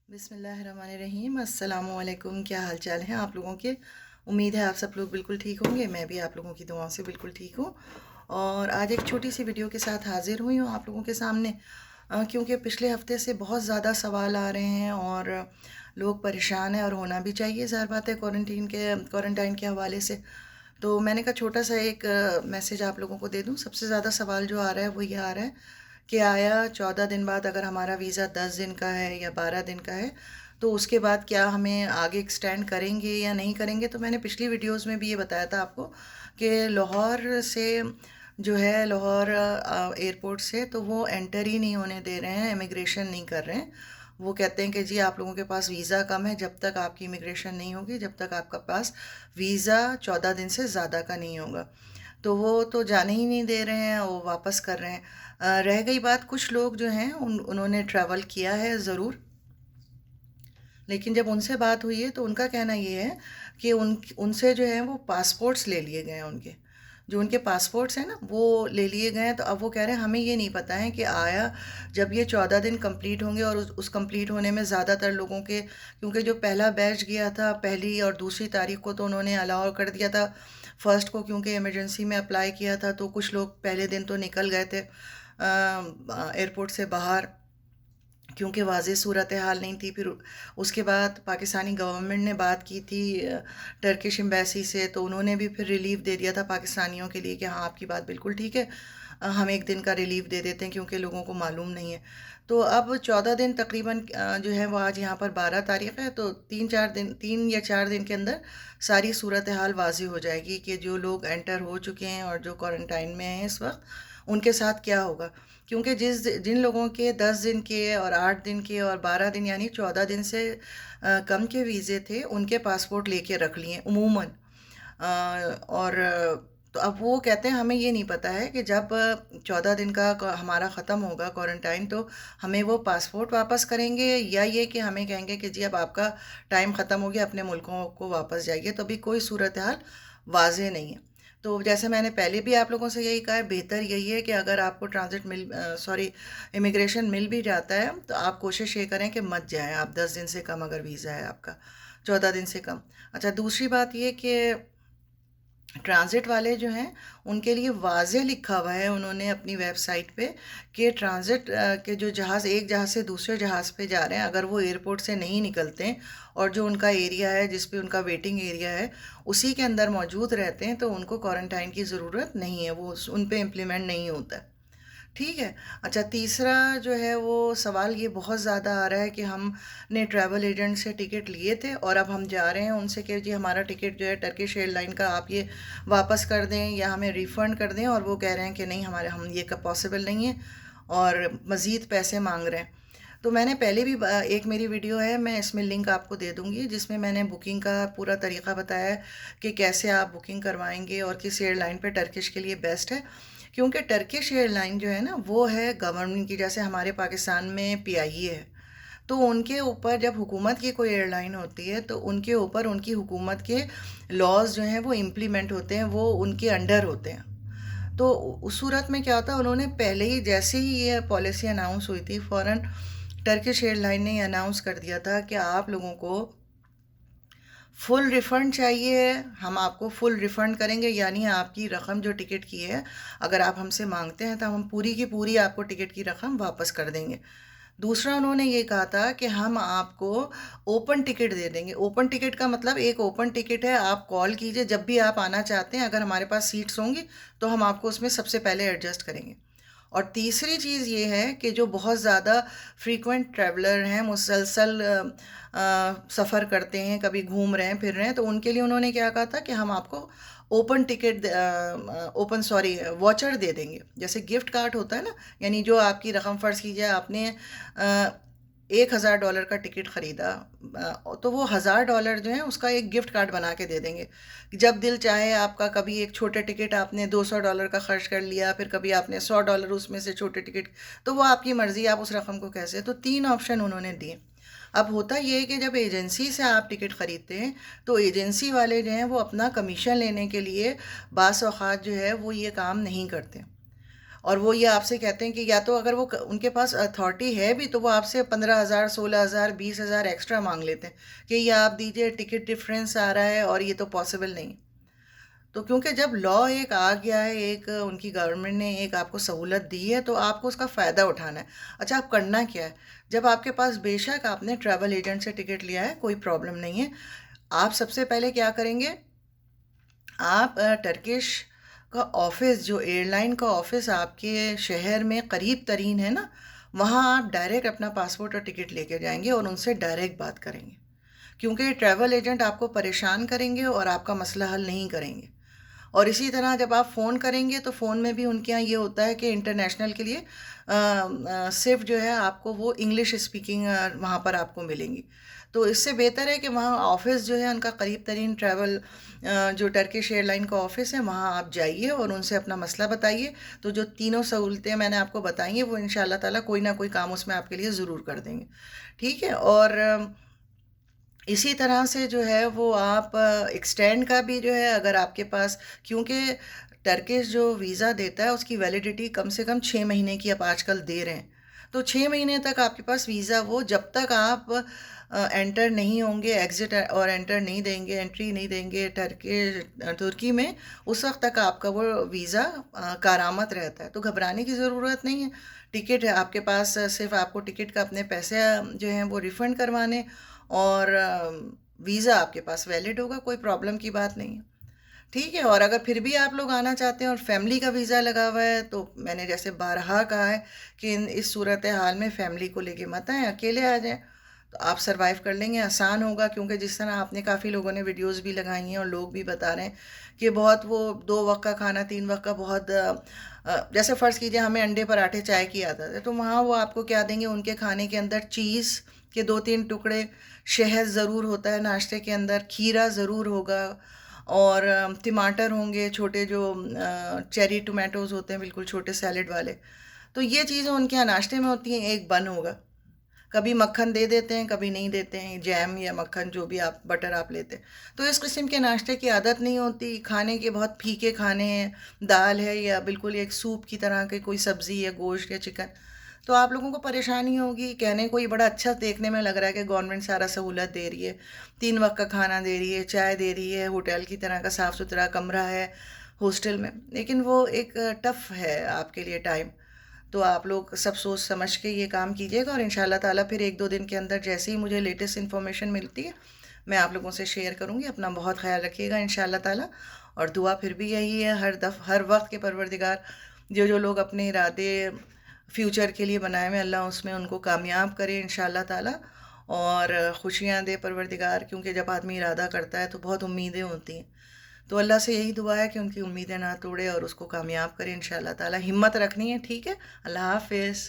بسم اللہ الرحمن الرحیم۔ السلام علیکم، کیا حال چال ہیں آپ لوگوں کے؟ امید ہے آپ سب لوگ بالکل ٹھیک ہوں گے۔ میں بھی آپ لوگوں کی دعاؤں سے بالکل ٹھیک ہوں، اور آج ایک چھوٹی سی ویڈیو کے ساتھ حاضر ہوئی ہوں آپ لوگوں کے سامنے، کیونکہ پچھلے ہفتے سے بہت زیادہ سوال آ رہے ہیں اور لوگ پریشان ہیں، اور ہونا بھی چاہیے، ظاہر بات ہے، کوارنٹائن کے حوالے سے۔ تو میں نے کہا چھوٹا سا ایک میسیج آپ لوگوں کو دے دوں۔ سب سے زیادہ سوال جو آ رہا ہے وہ یہ آ رہا ہے کہ آیا 14 دن بعد اگر ہمارا ویزا 10 دن کا ہے یا 12 دن کا ہے تو اس کے بعد کیا ہمیں آگے ایکسٹینڈ کریں گے یا نہیں کریں گے؟ تو میں نے پچھلی ویڈیوز میں بھی یہ بتایا تھا آپ کو کہ لاہور سے جو ہے، لاہور ایئرپورٹ سے تو وہ انٹر ہی نہیں ہونے دے رہے ہیں، امیگریشن نہیں کر رہے ہیں۔ وہ کہتے ہیں کہ جی آپ لوگوں کے پاس ویزا کم ہے، جب تک آپ کی امیگریشن نہیں ہوگی، جب تک آپ کا پاس ویزا 14 دن سے زیادہ کا نہیں ہوگا، تو وہ تو جانے ہی نہیں دے رہے ہیں، وہ واپس کر رہے ہیں۔ رہ گئی بات، کچھ لوگ جو ہیں انہوں نے ٹریول کیا ہے ضرور، لیکن جب ان سے بات ہوئی ہے تو ان کا کہنا یہ ہے کہ ان سے جو ہے وہ پاسپورٹس لے لیے گئے ہیں، ان کے جو ان کے پاسپورٹس ہیں نا وہ لے لیے گئے ہیں۔ تو اب وہ کہہ رہے ہیں ہمیں یہ نہیں پتہ ہے کہ آیا جب یہ 14 دن کمپلیٹ ہوں گے، اور اس کمپلیٹ ہونے میں زیادہ تر لوگوں کے، کیونکہ جو پہلا بیچ گیا تھا پہلی اور دوسری تاریخ کو تو انہوں نے الاؤ کر دیا تھا، فرسٹ کو کیونکہ ایمرجنسی میں اپلائی کیا تھا تو کچھ لوگ پہلے دن تو نکل گئے تھے ایئرپورٹ سے باہر، کیونکہ واضح صورتحال نہیں تھی۔ پھر اس کے بعد پاکستانی گورنمنٹ نے بات کی تھی ٹرکش ایمبیسی سے، تو انہوں نے بھی پھر ریلیف دے دیا تھا پاکستانیوں کے لیے کہ ہاں آپ کی بات بالکل ٹھیک ہے، ہم ایک دن کا ریلیف دے دیتے ہیں کیونکہ لوگوں کو معلوم نہیں ہے۔ تو اب 14 دن تقریباً جو ہے وہ آج یہاں پر 12 تاریخ ہے، تو 3 یا 4 دن کے اندر ساری صورتحال واضح ہو جائے گی کہ جو لوگ انٹر ہو چکے ہیں اور جو کوارنٹائن میں ہیں اس وقت ان کے ساتھ کیا ہوگا۔ کیونکہ جن لوگوں کے 10 دن کے اور 8 دن کے اور 12 دن یعنی 14 دن سے کم کے ویزے تھے، ان کے پاسپورٹ لے کے رکھ لیے عموماً، اور تو اب وہ کہتے ہیں ہمیں یہ نہیں پتہ ہے کہ جب 14 دن کا ہمارا ختم ہوگا کوارنٹائن تو ہمیں وہ پاسپورٹ واپس کریں گے، یا یہ کہ ہمیں کہیں گے کہ جی اب آپ کا ٹائم ختم ہو گیا، اپنے ملکوں کو واپس جائیے۔ تو ابھی کوئی صورتحال واضح نہیں ہے۔ تو جیسے میں نے پہلے بھی آپ لوگوں سے یہی کہا ہے، بہتر یہی ہے کہ اگر آپ کو امیگریشن مل بھی جاتا ہے تو آپ کوشش یہ کریں کہ مت جائیں آپ 10 دن سے کم، اگر ویزا ہے آپ کا 14 دن سے کم۔ اچھا، دوسری بات یہ کہ ٹرانزٹ والے جو ہیں ان کے لیے واضح لکھا ہوا ہے انہوں نے اپنی ویب سائٹ پہ کہ ٹرانزٹ کے جو جہاز ایک جہاز سے دوسرے جہاز پہ جا رہے ہیں، اگر وہ ایئرپورٹ سے نہیں نکلتے ہیں اور جو ان کا ایریا ہے جس پہ ان کا ویٹنگ ایریا ہے اسی کے اندر موجود رہتے ہیں تو ان کو کوارنٹائن کی ضرورت نہیں ہے، وہ ان پہ امپلیمنٹ نہیں ہوتا ہے۔ ٹھیک ہے۔ اچھا، تیسرا جو ہے وہ سوال یہ بہت زیادہ آ رہا ہے کہ ہم نے ٹریول ایجنٹ سے ٹکٹ لیے تھے اور اب ہم جا رہے ہیں ان سے کہ جی ہمارا ٹکٹ جو ہے ٹرکش ایئر لائن کا آپ یہ واپس کر دیں یا ہمیں ریفنڈ کر دیں، اور وہ کہہ رہے ہیں کہ نہیں، ہم یہ پاسبل نہیں ہے اور مزید پیسے مانگ رہے ہیں۔ تو میں نے پہلے بھی ایک میری ویڈیو ہے، میں اس میں لنک آپ کو دے دوں گی، جس میں میں نے بکنگ کا پورا طریقہ بتایا ہے کہ کیسے آپ بکنگ کروائیں گے اور کس ایئر لائن پہ ٹرکش کے لیے بیسٹ ہے۔ کیونکہ ٹرکش ایئر لائن جو ہے نا وہ ہے گورنمنٹ کی، جیسے ہمارے پاکستان میں پی آئی اے ہے، تو ان کے اوپر جب حکومت کی کوئی ایئر لائن ہوتی ہے تو ان کے اوپر ان کی حکومت کے لاز جو ہیں وہ امپلیمنٹ ہوتے ہیں، وہ ان کے انڈر ہوتے ہیں۔ تو اس صورت میں کیا ہوتا ہے، انہوں نے پہلے ہی جیسے ہی یہ پالیسی اناؤنس ہوئی تھی فوراً ٹرکش ایئر لائن نے یہ اناؤنس کر دیا تھا کہ آپ لوگوں کو فل ریفنڈ چاہیے، ہم آپ کو فل ریفنڈ کریں گے، یعنی آپ کی رقم جو ٹکٹ کی ہے اگر آپ ہم سے مانگتے ہیں تو ہم پوری کی پوری آپ کو ٹکٹ کی رقم واپس کر دیں گے۔ دوسرا انہوں نے یہ کہا تھا کہ ہم آپ کو اوپن ٹکٹ دے دیں گے۔ اوپن ٹکٹ کا مطلب ایک اوپن ٹکٹ ہے، آپ کال کیجئے جب بھی آپ آنا چاہتے ہیں، اگر ہمارے پاس سیٹس ہوں گی تو ہم آپ کو اس میں سب سے پہلے ایڈجسٹ کریں گے۔ اور تیسری چیز یہ ہے کہ جو بہت زیادہ فریکوینٹ ٹریولر ہیں، مسلسل سفر کرتے ہیں، کبھی گھوم رہے ہیں پھر رہے ہیں، تو ان کے لیے انہوں نے کیا کہا تھا کہ ہم آپ کو واچر دے دیں گے، جیسے گفٹ کارڈ ہوتا ہے نا، یعنی جو آپ کی رقم، فرض کیجئے آپ نے $1000 کا ٹکٹ خریدا، تو وہ $1000 جو ہیں اس کا ایک گفٹ کارڈ بنا کے دے دیں گے۔ جب دل چاہے آپ کا، کبھی ایک چھوٹے ٹکٹ آپ نے $200 کا خرچ کر لیا، پھر کبھی آپ نے $100 اس میں سے چھوٹے ٹکٹ، تو وہ آپ کی مرضی، آپ اس رقم کو کیسے، تو 3 آپشن انہوں نے دیے۔ اب ہوتا یہ ہے کہ جب ایجنسی سے آپ ٹکٹ خریدتے ہیں تو ایجنسی والے جو ہیں وہ اپنا کمیشن لینے کے لیے بعض اوقات جو ہے وہ یہ کام نہیں کرتے، اور وہ یہ آپ سے کہتے ہیں کہ یا تو اگر وہ ان کے پاس اتھارٹی ہے بھی تو وہ آپ سے 15,000 16,000 20,000 ایکسٹرا مانگ لیتے ہیں کہ یہ آپ دیجئے، ٹکٹ ڈفرینس آ رہا ہے اور یہ تو پاسبل نہیں۔ تو کیونکہ جب لا ایک آ گیا ہے، ایک ان کی گورنمنٹ نے ایک آپ کو سہولت دی ہے، تو آپ کو اس کا فائدہ اٹھانا ہے۔ اچھا، آپ کرنا کیا ہے؟ جب آپ کے پاس بے شک آپ نے ٹریول ایجنٹ سے ٹکٹ لیا ہے، کوئی پرابلم نہیں ہے، آپ سب سے پہلے کیا کریں گے؟ آپ ٹرکش کا آفس، جو ایئر لائن کا آفس آپ کے شہر میں قریب ترین ہے نا، وہاں آپ ڈائریکٹ اپنا پاسپورٹ اور ٹکٹ لے کے جائیں گے اور ان سے ڈائریکٹ بات کریں گے، کیونکہ ٹریول ایجنٹ آپ کو پریشان کریں گے اور آپ کا مسئلہ حل نہیں کریں گے۔ اور اسی طرح جب آپ فون کریں گے تو فون میں بھی ان کے یہاں یہ ہوتا ہے کہ انٹرنیشنل کے لیے صرف جو ہے آپ کو وہ انگلش اسپیکنگ وہاں پر آپ کو ملیں گی۔ تو اس سے بہتر ہے کہ وہاں آفس جو ہے ان کا قریب ترین ٹریول جو ٹرکش ایئر لائن کا آفس ہے، وہاں آپ جائیے اور ان سے اپنا مسئلہ بتائیے، تو جو تینوں سہولتیں میں نے آپ کو بتائی ہیں وہ ان شاء اللہ تعالیٰ کوئی نہ کوئی کام اس میں آپ کے لیے ضرور کر دیں گے، ٹھیک ہے۔ اور اسی طرح سے جو ہے وہ آپ ایکسٹینڈ کا بھی جو ہے اگر آپ کے پاس، کیونکہ ٹرکش جو ویزا دیتا ہے اس کی ویلیڈیٹی کم سے کم 6 مہینے کی آپ آج کل دے رہے ہیں، تو 6 مہینے تک آپ کے پاس ویزا، وہ جب تک آپ انٹر نہیں ہوں گے، ایگزٹ اور انٹر نہیں دیں گے، انٹری نہیں دیں گے ترکی میں، اس وقت تک آپ کا وہ ویزا کارآمد رہتا ہے، تو گھبرانے کی ضرورت نہیں ہے۔ ٹکٹ ہے آپ کے پاس، صرف آپ کو ٹکٹ کا اپنے پیسے جو ہیں وہ ریفنڈ کروانے، اور ویزا آپ کے پاس ویلڈ ہوگا، کوئی پرابلم کی بات نہیں ہے، ٹھیک ہے۔ اور اگر پھر بھی آپ لوگ آنا چاہتے ہیں اور فیملی کا ویزا لگا ہوا ہے، تو میں نے جیسے بارہا کہا ہے کہ اس صورتحال میں فیملی کو لے کے مت آئیں، اکیلے آ جائیں، تو آپ سروائیو کر لیں گے، آسان ہوگا، کیونکہ جس طرح آپ نے کافی لوگوں نے ویڈیوز بھی لگائی ہیں اور لوگ بھی بتا رہے ہیں کہ بہت وہ 2 وقت کا کھانا، 3 وقت کا، بہت جیسے فرض کیجئے ہمیں انڈے پراٹھے چائے کی عادت ہے، تو وہاں وہ آپ کو کیا دیں گے؟ ان کے کھانے کے اندر چیز کے 2-3 ٹکڑے، شہد ضرور ہوتا ہے ناشتے کے اندر، کھیرا ضرور ہوگا، اور ٹماٹر ہوں گے چھوٹے، جو چیری ٹمیٹوز ہوتے ہیں بالکل چھوٹے سیلڈ والے، تو یہ چیزیں ان کے یہاں ناشتے میں ہوتی ہیں۔ ایک بن ہوگا، کبھی مکھن دے دیتے ہیں، کبھی نہیں دیتے ہیں، جیم یا مکھن جو بھی آپ، بٹر آپ لیتے ہیں، تو اس قسم کے ناشتے کی عادت نہیں ہوتی، کھانے کے بہت پھیکے کھانے ہیں، دال ہے یا بالکل ایک سوپ کی طرح کے کوئی سبزی یا گوشت یا چکن، تو آپ لوگوں کو پریشانی ہوگی۔ کہنے کو یہ بڑا اچھا دیکھنے میں لگ رہا ہے کہ گورنمنٹ سارا سہولت دے رہی ہے، 3 وقت کا کھانا دے رہی ہے، چائے دے رہی ہے، ہوٹل کی طرح کا صاف ستھرا کمرہ ہے ہاسٹل میں، لیکن وہ ایک ٹف ہے آپ کے لیے ٹائم، تو آپ لوگ سب سوچ سمجھ کے یہ کام کیجیے گا، اور ان شاء اللہ تعالیٰ پھر 1-2 دن کے اندر جیسے ہی مجھے لیٹسٹ انفارمیشن ملتی ہے میں آپ لوگوں سے شیئر کروں گی۔ اپنا بہت خیال رکھیے گا ان شاء اللہ تعالیٰ، اور دعا پھر بھی یہی ہے ہر وقت کے پروردگار، جو لوگ اپنے ارادے فیوچر کے لیے بنائے ہوئے، اللہ اس میں ان کو کامیاب کرے ان شاء اللہ تعالیٰ، اور خوشیاں دے پروردگار، کیونکہ جب آدمی ارادہ کرتا ہے تو بہت امیدیں ہوتی ہیں، تو اللہ سے یہی دعا ہے کہ ان کی امیدیں نہ توڑے اور اس کو کامیاب کرے ان شاء اللہ تعالیٰ۔ ہمت رکھنی ہے، ٹھیک ہے۔ اللہ حافظ۔